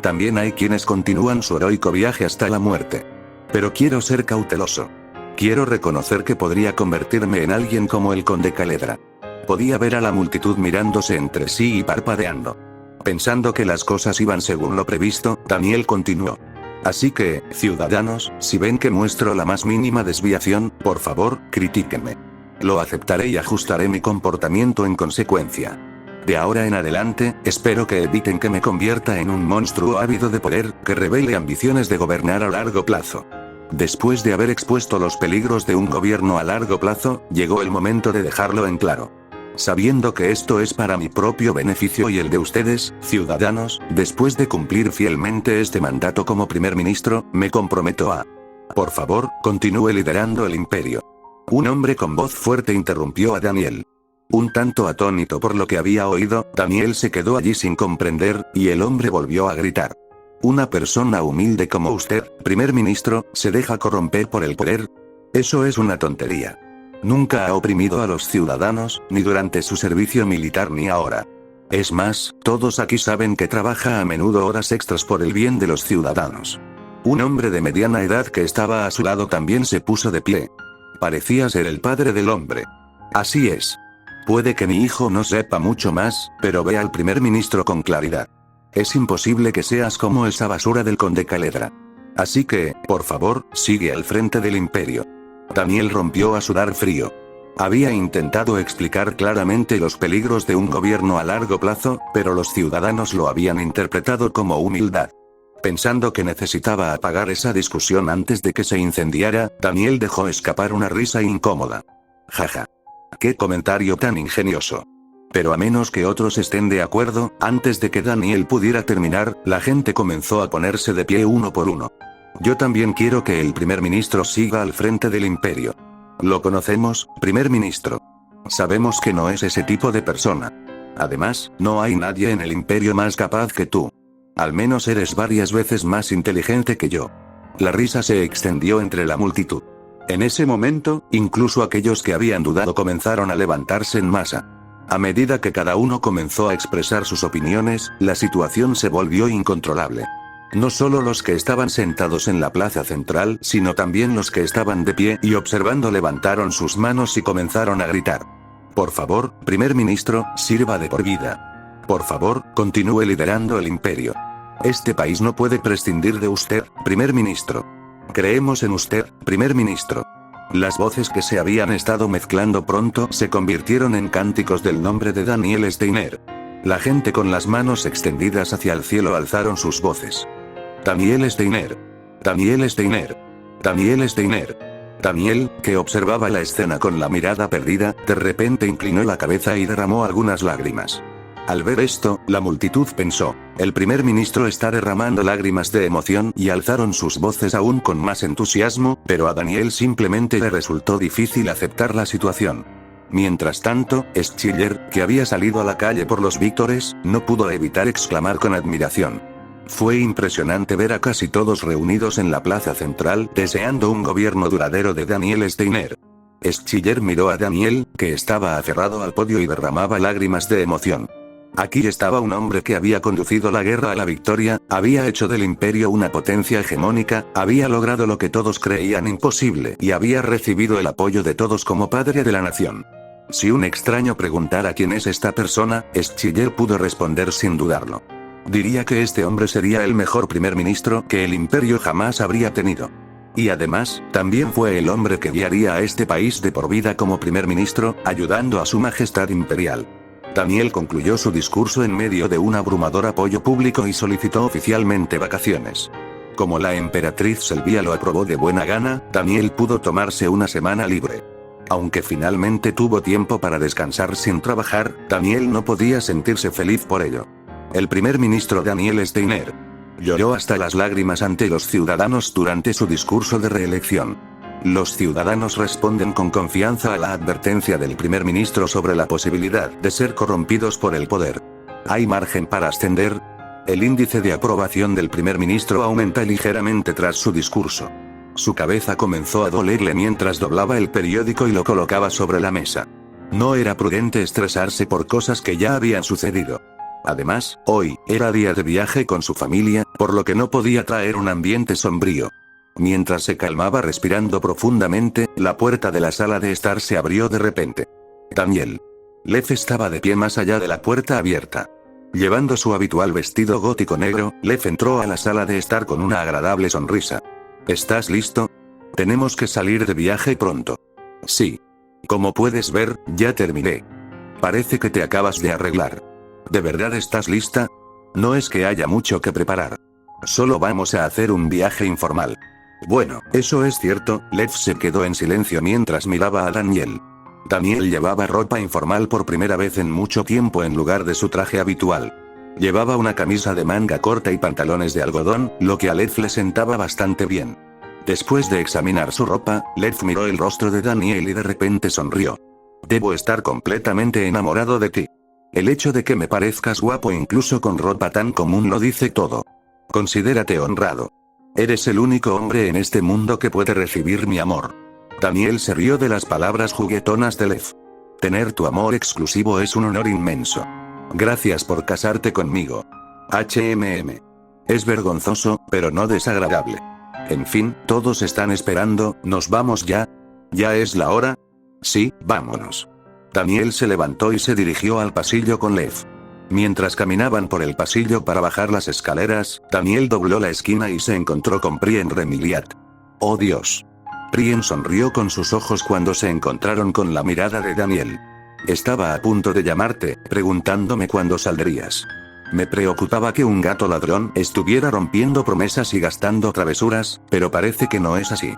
También hay quienes continúan su heroico viaje hasta la muerte. Pero quiero ser cauteloso. Quiero reconocer que podría convertirme en alguien como el conde Caledra. Podía ver a la multitud mirándose entre sí y parpadeando. Pensando que las cosas iban según lo previsto, Daniel continuó. Así que, ciudadanos, si ven que muestro la más mínima desviación, por favor, critíquenme. Lo aceptaré y ajustaré mi comportamiento en consecuencia. De ahora en adelante, espero que eviten que me convierta en un monstruo ávido de poder, que revele ambiciones de gobernar a largo plazo. Después de haber expuesto los peligros de un gobierno a largo plazo, llegó el momento de dejarlo en claro. Sabiendo que esto es para mi propio beneficio y el de ustedes, ciudadanos, después de cumplir fielmente este mandato como primer ministro, me comprometo a... Por favor, continúe liderando el imperio. Un hombre con voz fuerte interrumpió a Daniel. Un tanto atónito por lo que había oído, Daniel se quedó allí sin comprender, y el hombre volvió a gritar. ¿Una persona humilde como usted, primer ministro, se deja corromper por el poder? Eso es una tontería. Nunca ha oprimido a los ciudadanos, ni durante su servicio militar ni ahora. Es más, todos aquí saben que trabaja a menudo horas extras por el bien de los ciudadanos. Un hombre de mediana edad que estaba a su lado también se puso de pie. Parecía ser el padre del hombre. Así es. Puede que mi hijo no sepa mucho más, pero ve al primer ministro con claridad. Es imposible que seas como esa basura del conde Caledra. Así que, por favor, sigue al frente del imperio. Daniel rompió a sudar frío. Había intentado explicar claramente los peligros de un gobierno a largo plazo, pero los ciudadanos lo habían interpretado como humildad. Pensando que necesitaba apagar esa discusión antes de que se incendiara, Daniel dejó escapar una risa incómoda. Jaja. ¡Qué comentario tan ingenioso! Pero a menos que otros estén de acuerdo, antes de que Daniel pudiera terminar, la gente comenzó a ponerse de pie uno por uno. Yo también quiero que el primer ministro siga al frente del imperio. Lo conocemos, primer ministro. Sabemos que no es ese tipo de persona. Además, no hay nadie en el imperio más capaz que tú. Al menos eres varias veces más inteligente que yo. La risa se extendió entre la multitud. En ese momento, incluso aquellos que habían dudado comenzaron a levantarse en masa. A medida que cada uno comenzó a expresar sus opiniones, la situación se volvió incontrolable. No solo los que estaban sentados en la plaza central, sino también los que estaban de pie y observando levantaron sus manos y comenzaron a gritar. Por favor, primer ministro, sirva de por vida. Por favor, continúe liderando el imperio. Este país no puede prescindir de usted, primer ministro. Creemos en usted, primer ministro. Las voces que se habían estado mezclando pronto se convirtieron en cánticos del nombre de Daniel Steiner. La gente con las manos extendidas hacia el cielo alzaron sus voces. Daniel Steiner. Daniel Steiner. Daniel Steiner. Daniel, que observaba la escena con la mirada perdida, de repente inclinó la cabeza y derramó algunas lágrimas. Al ver esto, la multitud pensó, el primer ministro está derramando lágrimas de emoción, y alzaron sus voces aún con más entusiasmo, pero a Daniel simplemente le resultó difícil aceptar la situación. Mientras tanto, Schiller, que había salido a la calle por los víctores, no pudo evitar exclamar con admiración. Fue impresionante ver a casi todos reunidos en la plaza central, deseando un gobierno duradero de Daniel Steiner. Schiller miró a Daniel, que estaba aferrado al podio y derramaba lágrimas de emoción. Aquí estaba un hombre que había conducido la guerra a la victoria, había hecho del imperio una potencia hegemónica, había logrado lo que todos creían imposible y había recibido el apoyo de todos como padre de la nación. Si un extraño preguntara quién es esta persona, Schiller pudo responder sin dudarlo. Diría que este hombre sería el mejor primer ministro que el imperio jamás habría tenido. Y además, también fue el hombre que guiaría a este país de por vida como primer ministro, ayudando a su majestad imperial. Daniel concluyó su discurso en medio de un abrumador apoyo público y solicitó oficialmente vacaciones. Como la emperatriz Selvia lo aprobó de buena gana, Daniel pudo tomarse una semana libre. Aunque finalmente tuvo tiempo para descansar sin trabajar, Daniel no podía sentirse feliz por ello. El primer ministro Daniel Steiner lloró hasta las lágrimas ante los ciudadanos durante su discurso de reelección. Los ciudadanos responden con confianza a la advertencia del primer ministro sobre la posibilidad de ser corrompidos por el poder. ¿Hay margen para ascender? El índice de aprobación del primer ministro aumenta ligeramente tras su discurso. Su cabeza comenzó a dolerle mientras doblaba el periódico y lo colocaba sobre la mesa. No era prudente estresarse por cosas que ya habían sucedido. Además, hoy era día de viaje con su familia, por lo que no podía traer un ambiente sombrío. Mientras se calmaba respirando profundamente, la puerta de la sala de estar se abrió de repente. Daniel. Lev estaba de pie más allá de la puerta abierta. Llevando su habitual vestido gótico negro, Lev entró a la sala de estar con una agradable sonrisa. ¿Estás listo? Tenemos que salir de viaje pronto. Sí. Como puedes ver, ya terminé. Parece que te acabas de arreglar. ¿De verdad estás lista? No es que haya mucho que preparar. Solo vamos a hacer un viaje informal. Bueno, eso es cierto. Lev se quedó en silencio mientras miraba a Daniel. Daniel llevaba ropa informal por primera vez en mucho tiempo en lugar de su traje habitual. Llevaba una camisa de manga corta y pantalones de algodón, lo que a Lev le sentaba bastante bien. Después de examinar su ropa, Lev miró el rostro de Daniel y de repente sonrió. Debo estar completamente enamorado de ti. El hecho de que me parezcas guapo incluso con ropa tan común lo dice todo. Considérate honrado. Eres el único hombre en este mundo que puede recibir mi amor. Daniel se rió de las palabras juguetonas de Lev. Tener tu amor exclusivo es un honor inmenso. Gracias por casarte conmigo. Es vergonzoso, pero no desagradable. En fin, todos están esperando, ¿nos vamos ya? ¿Ya es la hora? Sí, vámonos. Daniel se levantó y se dirigió al pasillo con Lev. Mientras caminaban por el pasillo para bajar las escaleras, Daniel dobló la esquina y se encontró con Prien Remiliat. ¡Oh Dios! Prien sonrió con sus ojos cuando se encontraron con la mirada de Daniel. Estaba a punto de llamarte, preguntándome cuándo saldrías. Me preocupaba que un gato ladrón estuviera rompiendo promesas y gastando travesuras, pero parece que no es así.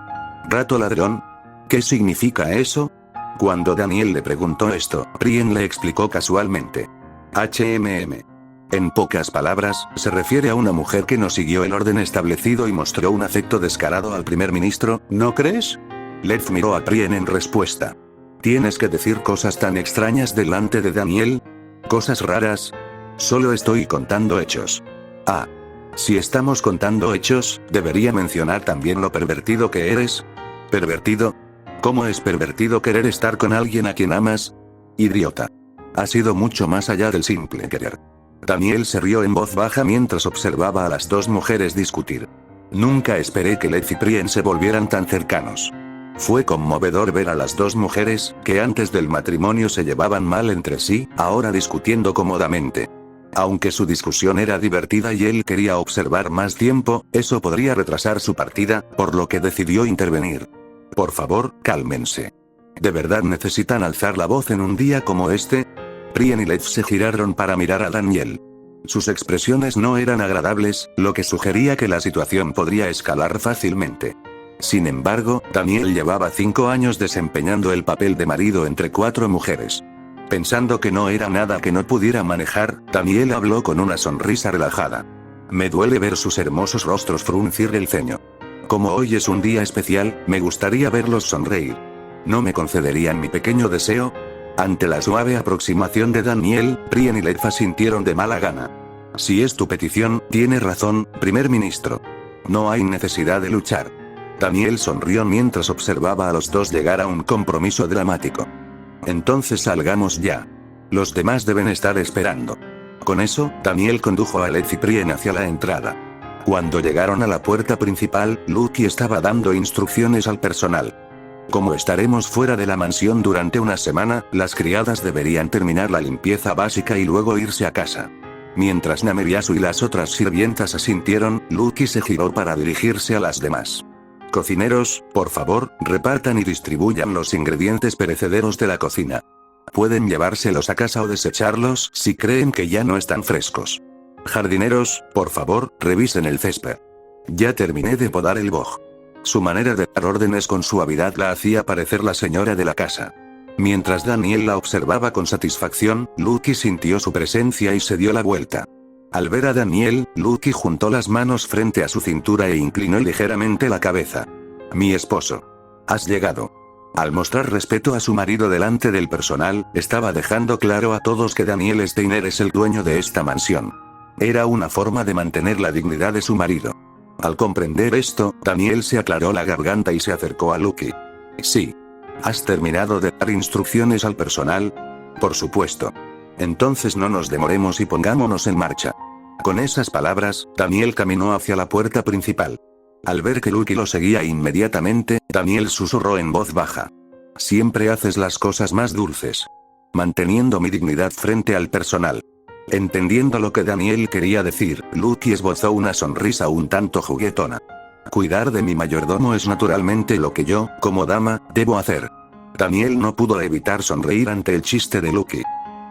¿Gato ladrón? ¿Qué significa eso? Cuando Daniel le preguntó esto, Prien le explicó casualmente. En pocas palabras, se refiere a una mujer que no siguió el orden establecido y mostró un afecto descarado al primer ministro, ¿no crees? Lev miró a Prien en respuesta. ¿Tienes que decir cosas tan extrañas delante de Daniel? ¿Cosas raras? Solo estoy contando hechos. Ah. Si estamos contando hechos, ¿debería mencionar también lo pervertido que eres? ¿Pervertido? ¿Cómo es pervertido querer estar con alguien a quien amas? Idiota. Ha sido mucho más allá del simple querer. Daniel se rió en voz baja mientras observaba a las dos mujeres discutir. Nunca esperé que Lev y Prien se volvieran tan cercanos. Fue conmovedor ver a las dos mujeres, que antes del matrimonio se llevaban mal entre sí, ahora discutiendo cómodamente. Aunque su discusión era divertida y él quería observar más tiempo, eso podría retrasar su partida, por lo que decidió intervenir. Por favor, cálmense. ¿De verdad necesitan alzar la voz en un día como este? Prien y Lev se giraron para mirar a Daniel. Sus expresiones no eran agradables, lo que sugería que la situación podría escalar fácilmente. Sin embargo, Daniel llevaba 5 años desempeñando el papel de marido entre 4 mujeres. Pensando que no era nada que no pudiera manejar, Daniel habló con una sonrisa relajada. Me duele ver sus hermosos rostros fruncir el ceño. Como hoy es un día especial, me gustaría verlos sonreír. ¿No me concederían mi pequeño deseo? Ante la suave aproximación de Daniel, Prien y Lev asintieron de mala gana. Si es tu petición, tiene razón, primer ministro. No hay necesidad de luchar. Daniel sonrió mientras observaba a los dos llegar a un compromiso dramático. Entonces salgamos ya. Los demás deben estar esperando. Con eso, Daniel condujo a Lev y Prien hacia la entrada. Cuando llegaron a la puerta principal, Lucky estaba dando instrucciones al personal. Como estaremos fuera de la mansión durante una semana, las criadas deberían terminar la limpieza básica y luego irse a casa. Mientras Nameriasu y las otras sirvientas asintieron, Lucky se giró para dirigirse a las demás. Cocineros, por favor, repartan y distribuyan los ingredientes perecederos de la cocina. Pueden llevárselos a casa o desecharlos si creen que ya no están frescos. Jardineros, por favor, revisen el césped. Ya terminé de podar el boj. Su manera de dar órdenes con suavidad la hacía parecer la señora de la casa. Mientras Daniel la observaba con satisfacción, Lucky sintió su presencia y se dio la vuelta. Al ver a Daniel, Lucky juntó las manos frente a su cintura e inclinó ligeramente la cabeza. Mi esposo. Has llegado. Al mostrar respeto a su marido delante del personal, estaba dejando claro a todos que Daniel Steiner es el dueño de esta mansión. Era una forma de mantener la dignidad de su marido. Al comprender esto, Daniel se aclaró la garganta y se acercó a Lucky. Sí. ¿Has terminado de dar instrucciones al personal? Por supuesto. Entonces no nos demoremos y pongámonos en marcha. Con esas palabras, Daniel caminó hacia la puerta principal. Al ver que Lucky lo seguía inmediatamente, Daniel susurró en voz baja. Siempre haces las cosas más dulces. Manteniendo mi dignidad frente al personal. Entendiendo lo que Daniel quería decir, Lucky esbozó una sonrisa un tanto juguetona. Cuidar de mi mayordomo es naturalmente lo que yo, como dama, debo hacer. Daniel no pudo evitar sonreír ante el chiste de Lucky.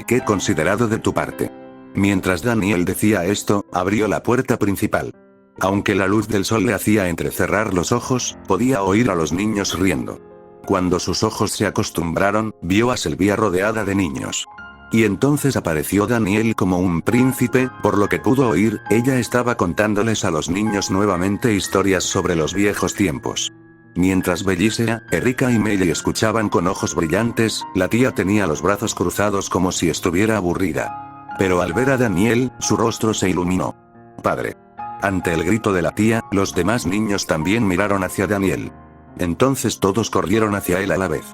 Qué considerado de tu parte. Mientras Daniel decía esto, abrió la puerta principal. Aunque la luz del sol le hacía entrecerrar los ojos, podía oír a los niños riendo. Cuando sus ojos se acostumbraron, vio a Sylvia rodeada de niños. Y entonces apareció Daniel como un príncipe, por lo que pudo oír, ella estaba contándoles a los niños nuevamente historias sobre los viejos tiempos. Mientras Bellisea, Erika y Melly escuchaban con ojos brillantes, la tía tenía los brazos cruzados como si estuviera aburrida. Pero al ver a Daniel, su rostro se iluminó. Padre. Ante el grito de la tía, los demás niños también miraron hacia Daniel. Entonces todos corrieron hacia él a la vez.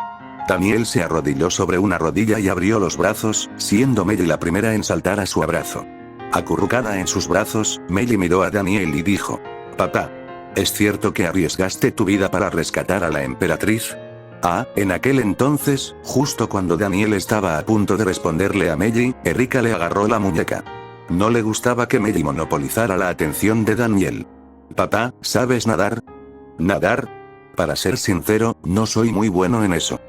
Daniel se arrodilló sobre una rodilla y abrió los brazos, siendo Melly la primera en saltar a su abrazo. Acurrucada en sus brazos, Melly miró a Daniel y dijo: Papá. ¿Es cierto que arriesgaste tu vida para rescatar a la emperatriz? En aquel entonces, justo cuando Daniel estaba a punto de responderle a Melly, Erika le agarró la muñeca. No le gustaba que Melly monopolizara la atención de Daniel. Papá, ¿sabes nadar? ¿Nadar? Para ser sincero, no soy muy bueno en eso.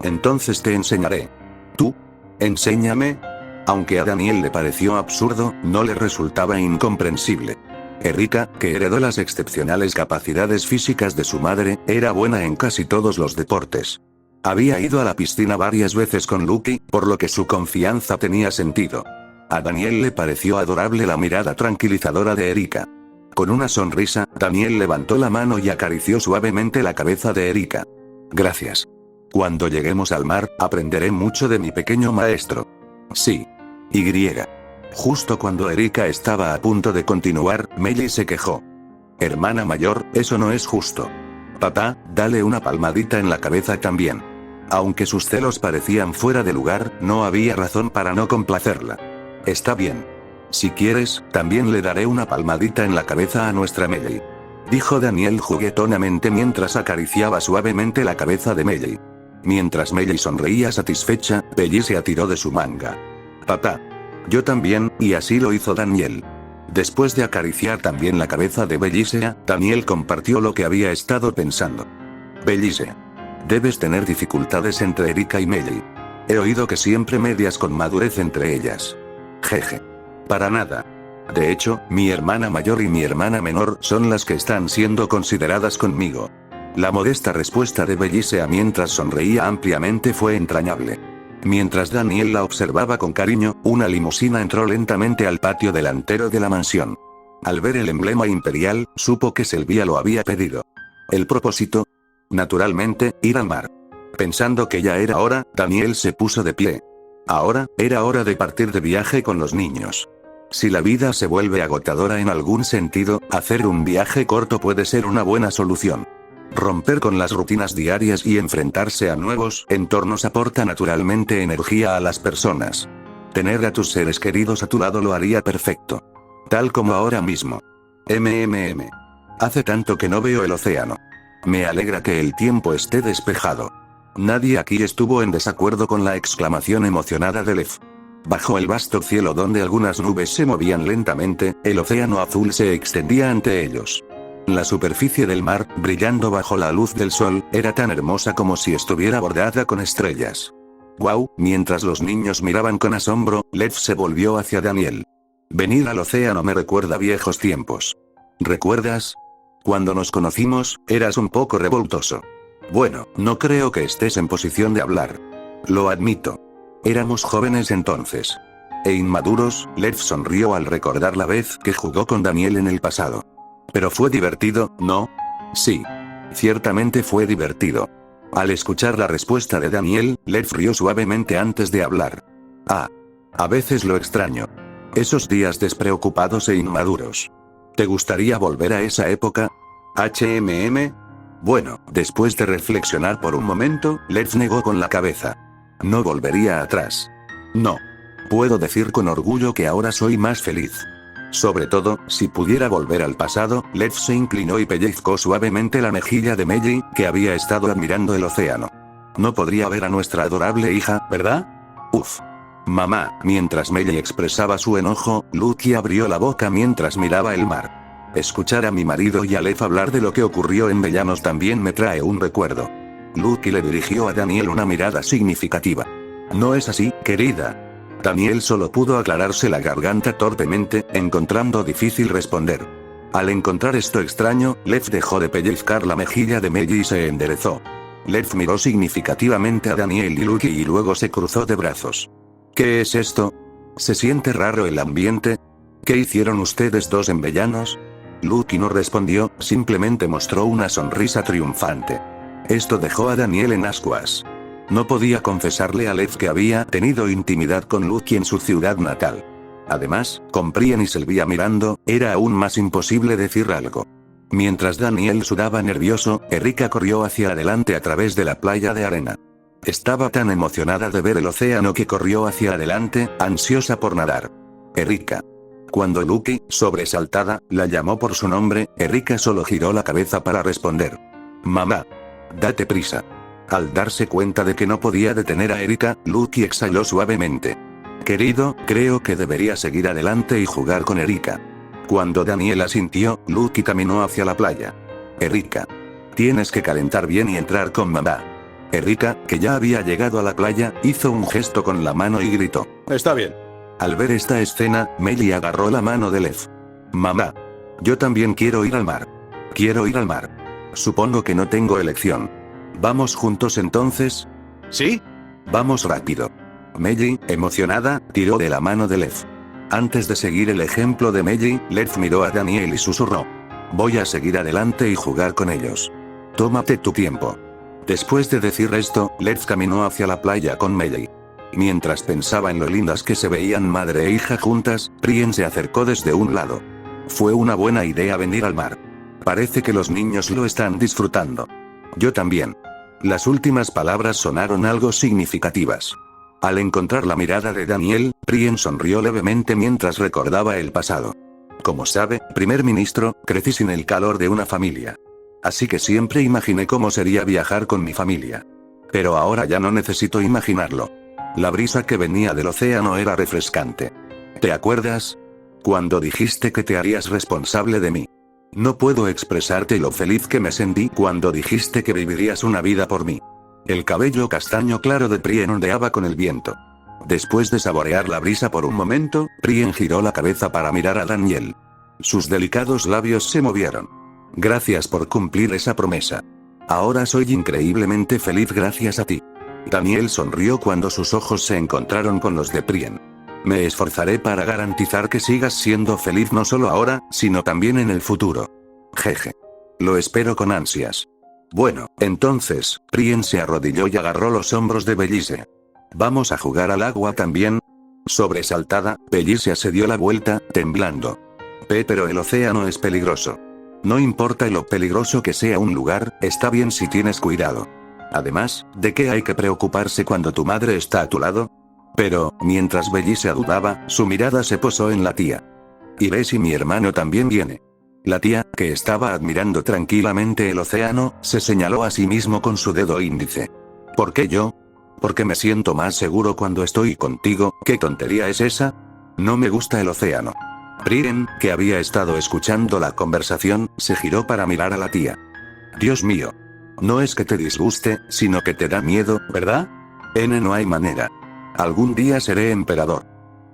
Entonces te enseñaré. ¿Tú? ¿Enséñame? Aunque a Daniel le pareció absurdo, no le resultaba incomprensible. Erika, que heredó las excepcionales capacidades físicas de su madre, era buena en casi todos los deportes. Había ido a la piscina varias veces con Lucky, por lo que su confianza tenía sentido. A Daniel le pareció adorable la mirada tranquilizadora de Erika. Con una sonrisa, Daniel levantó la mano y acarició suavemente la cabeza de Erika. Gracias. Cuando lleguemos al mar, aprenderé mucho de mi pequeño maestro. Sí. Y. Justo cuando Erika estaba a punto de continuar, Melly se quejó. Hermana mayor, eso no es justo. Papá, dale una palmadita en la cabeza también. Aunque sus celos parecían fuera de lugar, no había razón para no complacerla. Está bien. Si quieres, también le daré una palmadita en la cabeza a nuestra Melly. Dijo Daniel juguetonamente mientras acariciaba suavemente la cabeza de Melly. Mientras Melly sonreía satisfecha, Belly se atiró de su manga. Papá. Yo también, y así lo hizo Daniel. Después de acariciar también la cabeza de Bellisea, Daniel compartió lo que había estado pensando. Bellisea. Debes tener dificultades entre Erika y Melly. He oído que siempre medias con madurez entre ellas. Jeje. Para nada. De hecho, mi hermana mayor y mi hermana menor son las que están siendo consideradas conmigo. La modesta respuesta de Bellisea mientras sonreía ampliamente fue entrañable. Mientras Daniel la observaba con cariño, una limusina entró lentamente al patio delantero de la mansión. Al ver el emblema imperial, supo que Sylvia lo había pedido. ¿El propósito? Naturalmente, ir al mar. Pensando que ya era hora, Daniel se puso de pie. Ahora, era hora de partir de viaje con los niños. Si la vida se vuelve agotadora en algún sentido, hacer un viaje corto puede ser una buena solución. Romper con las rutinas diarias y enfrentarse a nuevos entornos aporta naturalmente energía a las personas. Tener a tus seres queridos a tu lado lo haría perfecto. Tal como ahora mismo. Hace tanto que no veo el océano. Me alegra que el tiempo esté despejado. Nadie aquí estuvo en desacuerdo con la exclamación emocionada de Lev. Bajo el vasto cielo donde algunas nubes se movían lentamente, el océano azul se extendía ante ellos. La superficie del mar, brillando bajo la luz del sol, era tan hermosa como si estuviera bordada con estrellas. ¡Guau! Mientras los niños miraban con asombro, Lev se volvió hacia Daniel. Venir al océano me recuerda viejos tiempos. ¿Recuerdas? Cuando nos conocimos, eras un poco revoltoso. Bueno, no creo que estés en posición de hablar. Lo admito. Éramos jóvenes entonces. E inmaduros, Lev sonrió al recordar la vez que jugó con Daniel en el pasado. Pero fue divertido, ¿no? Sí. Ciertamente fue divertido. Al escuchar la respuesta de Daniel, Lev rió suavemente antes de hablar. Ah. A veces lo extraño. Esos días despreocupados e inmaduros. ¿Te gustaría volver a esa época? Bueno, después de reflexionar por un momento, Lev negó con la cabeza. No volvería atrás. No. Puedo decir con orgullo que ahora soy más feliz. Sobre todo, si pudiera volver al pasado, Lev se inclinó y pellizcó suavemente la mejilla de Melly, que había estado admirando el océano. No podría ver a nuestra adorable hija, ¿verdad? Uf. Mamá, mientras Melly expresaba su enojo, Lucky abrió la boca mientras miraba el mar. Escuchar a mi marido y a Lev hablar de lo que ocurrió en Bellanos también me trae un recuerdo. Lucky le dirigió a Daniel una mirada significativa. ¿No es así, querida? Daniel solo pudo aclararse la garganta torpemente, encontrando difícil responder. Al encontrar esto extraño, Lev dejó de pellizcar la mejilla de Melly y se enderezó. Lev miró significativamente a Daniel y Lucky y luego se cruzó de brazos. ¿Qué es esto? ¿Se siente raro el ambiente? ¿Qué hicieron ustedes dos en Bellanos? Lucky no respondió, simplemente mostró una sonrisa triunfante. Esto dejó a Daniel en ascuas. No podía confesarle a Lev que había tenido intimidad con Lucky en su ciudad natal. Además, con Brian y Sylvia mirando, era aún más imposible decir algo. Mientras Daniel sudaba nervioso, Erika corrió hacia adelante a través de la playa de arena. Estaba tan emocionada de ver el océano que corrió hacia adelante, ansiosa por nadar. Erika. Cuando Lucky, sobresaltada, la llamó por su nombre, Erika solo giró la cabeza para responder. Mamá. Date prisa. Al darse cuenta de que no podía detener a Erika, Lucky exhaló suavemente. Querido, creo que debería seguir adelante y jugar con Erika. Cuando Daniel asintió, Lucky caminó hacia la playa. Erika. Tienes que calentar bien y entrar con mamá. Erika, que ya había llegado a la playa, hizo un gesto con la mano y gritó. Está bien. Al ver esta escena, Melly agarró la mano de Lev. Mamá. Yo también quiero ir al mar. Quiero ir al mar. Supongo que no tengo elección. ¿Vamos juntos entonces? ¿Sí? Vamos rápido. Meiji, emocionada, tiró de la mano de Lev. Antes de seguir el ejemplo de Meiji, Lev miró a Daniel y susurró. Voy a seguir adelante y jugar con ellos. Tómate tu tiempo. Después de decir esto, Lev caminó hacia la playa con Meiji. Mientras pensaba en lo lindas que se veían madre e hija juntas, Prien se acercó desde un lado. Fue una buena idea venir al mar. Parece que los niños lo están disfrutando. Yo también. Las últimas palabras sonaron algo significativas. Al encontrar la mirada de Daniel, Prien sonrió levemente mientras recordaba el pasado. Como sabe, primer ministro, crecí sin el calor de una familia. Así que siempre imaginé cómo sería viajar con mi familia. Pero ahora ya no necesito imaginarlo. La brisa que venía del océano era refrescante. ¿Te acuerdas? Cuando dijiste que te harías responsable de mí. No puedo expresarte lo feliz que me sentí cuando dijiste que vivirías una vida por mí. El cabello castaño claro de Prien ondeaba con el viento. Después de saborear la brisa por un momento, Prien giró la cabeza para mirar a Daniel. Sus delicados labios se movieron. Gracias por cumplir esa promesa. Ahora soy increíblemente feliz gracias a ti. Daniel sonrió cuando sus ojos se encontraron con los de Prien. Me esforzaré para garantizar que sigas siendo feliz no solo ahora, sino también en el futuro. Jeje. Lo espero con ansias. Bueno, entonces, Prien se arrodilló y agarró los hombros de Bellise. ¿Vamos a jugar al agua también? Sobresaltada, Bellise se dio la vuelta, temblando. Pero el océano es peligroso. No importa lo peligroso que sea un lugar, está bien si tienes cuidado. Además, ¿de qué hay que preocuparse cuando tu madre está a tu lado? Pero, mientras Bellise dudaba, su mirada se posó en la tía. Y ve si mi hermano también viene. La tía, que estaba admirando tranquilamente el océano, se señaló a sí mismo con su dedo índice. ¿Por qué yo? Porque me siento más seguro cuando estoy contigo. ¿Qué tontería es esa? No me gusta el océano. Prien, que había estado escuchando la conversación, se giró para mirar a la tía. Dios mío. No es que te disguste, sino que te da miedo, ¿verdad? No hay manera. Algún día seré emperador.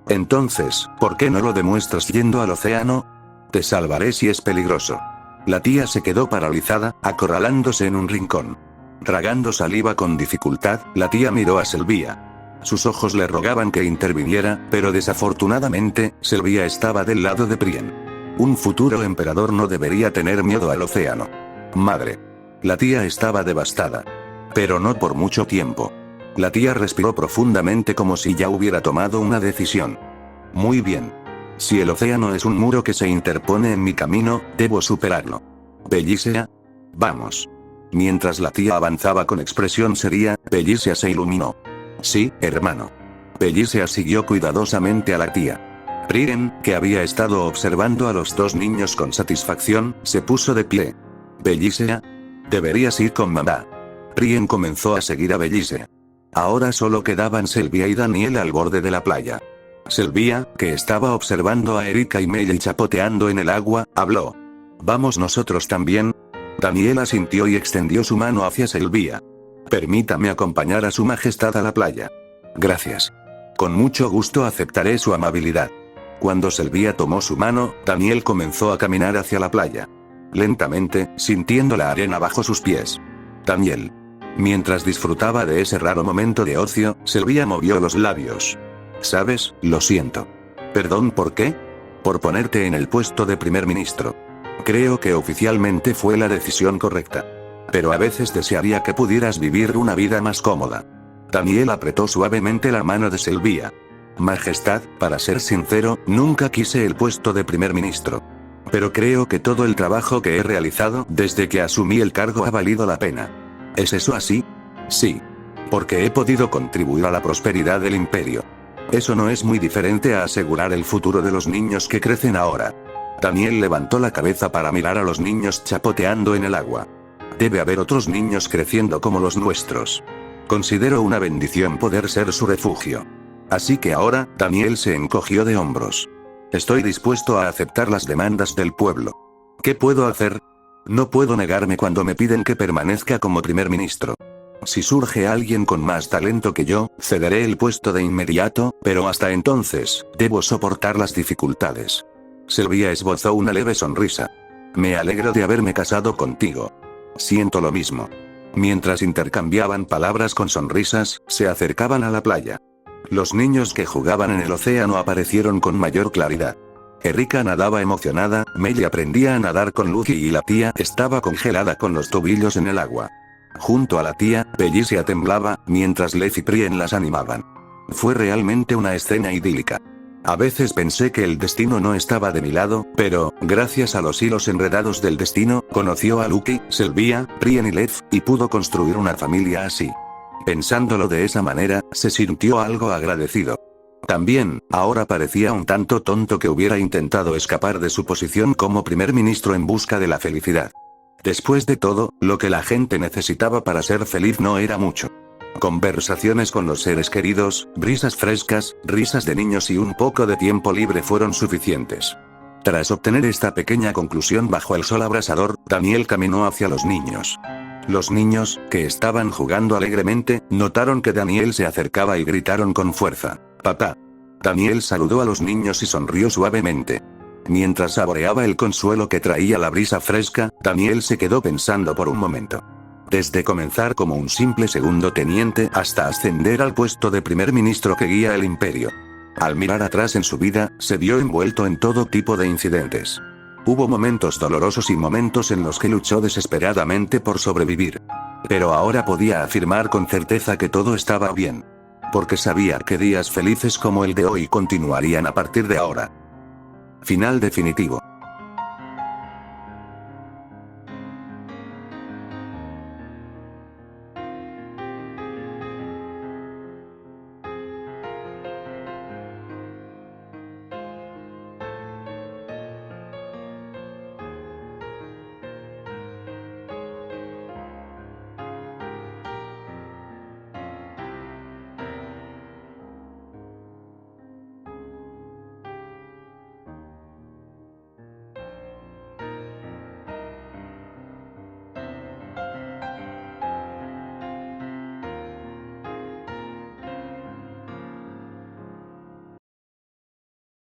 Entonces, ¿por qué no lo demuestras yendo al océano? Te salvaré si es peligroso. La tía se quedó paralizada, acorralándose en un rincón. Tragando saliva con dificultad, la tía miró a Sylvia. Sus ojos le rogaban que interviniera, pero desafortunadamente, Sylvia estaba del lado de Prien. Un futuro emperador no debería tener miedo al océano. Madre. La tía estaba devastada. Pero no por mucho tiempo. La tía respiró profundamente como si ya hubiera tomado una decisión. Muy bien. Si el océano es un muro que se interpone en mi camino, debo superarlo. Bellisea. Vamos. Mientras la tía avanzaba con expresión seria, Bellisea se iluminó. Sí, hermano. Bellisea siguió cuidadosamente a la tía. Prien, que había estado observando a los dos niños con satisfacción, se puso de pie. Bellisea. Deberías ir con mamá. Prien comenzó a seguir a Bellisea. Ahora solo quedaban Sylvia y Daniel al borde de la playa. Sylvia, que estaba observando a Erika y Meiji chapoteando en el agua, habló. ¿Vamos nosotros también? Daniel asintió y extendió su mano hacia Sylvia. Permítame acompañar a su majestad a la playa. Gracias. Con mucho gusto aceptaré su amabilidad. Cuando Sylvia tomó su mano, Daniel comenzó a caminar hacia la playa. Lentamente, sintiendo la arena bajo sus pies. Daniel. Mientras disfrutaba de ese raro momento de ocio, Sylvia movió los labios. ¿Sabes? Lo siento. ¿Perdón por qué? Por ponerte en el puesto de primer ministro. Creo que oficialmente fue la decisión correcta. Pero a veces desearía que pudieras vivir una vida más cómoda. Daniel apretó suavemente la mano de Sylvia. Majestad, para ser sincero, nunca quise el puesto de primer ministro. Pero creo que todo el trabajo que he realizado desde que asumí el cargo ha valido la pena. ¿Es eso así? Sí. Porque he podido contribuir a la prosperidad del imperio. Eso no es muy diferente a asegurar el futuro de los niños que crecen ahora. Daniel levantó la cabeza para mirar a los niños chapoteando en el agua. Debe haber otros niños creciendo como los nuestros. Considero una bendición poder ser su refugio. Así que ahora, Daniel se encogió de hombros. Estoy dispuesto a aceptar las demandas del pueblo. ¿Qué puedo hacer? No puedo negarme cuando me piden que permanezca como primer ministro. Si surge alguien con más talento que yo, cederé el puesto de inmediato, pero hasta entonces, debo soportar las dificultades. Sylvia esbozó una leve sonrisa. Me alegro de haberme casado contigo. Siento lo mismo. Mientras intercambiaban palabras con sonrisas, se acercaban a la playa. Los niños que jugaban en el océano aparecieron con mayor claridad. Erika nadaba emocionada, Melly aprendía a nadar con Lucky y la tía estaba congelada con los tobillos en el agua. Junto a la tía, Pellicia temblaba, mientras Lev y Prien las animaban. Fue realmente una escena idílica. A veces pensé que el destino no estaba de mi lado, pero, gracias a los hilos enredados del destino, conoció a Lucky, Sylvia, Prien y Lev, y pudo construir una familia así. Pensándolo de esa manera, se sintió algo agradecido. También, ahora parecía un tanto tonto que hubiera intentado escapar de su posición como primer ministro en busca de la felicidad. Después de todo, lo que la gente necesitaba para ser feliz no era mucho. Conversaciones con los seres queridos, brisas frescas, risas de niños y un poco de tiempo libre fueron suficientes. Tras obtener esta pequeña conclusión bajo el sol abrasador, Daniel caminó hacia los niños. Los niños, que estaban jugando alegremente, notaron que Daniel se acercaba y gritaron con fuerza: «¡Papá!». Daniel saludó a los niños y sonrió suavemente. Mientras saboreaba el consuelo que traía la brisa fresca, Daniel se quedó pensando por un momento. Desde comenzar como un simple segundo teniente hasta ascender al puesto de primer ministro que guía el imperio. Al mirar atrás en su vida, se vio envuelto en todo tipo de incidentes. Hubo momentos dolorosos y momentos en los que luchó desesperadamente por sobrevivir. Pero ahora podía afirmar con certeza que todo estaba bien. Porque sabía que días felices como el de hoy continuarían a partir de ahora. Final definitivo.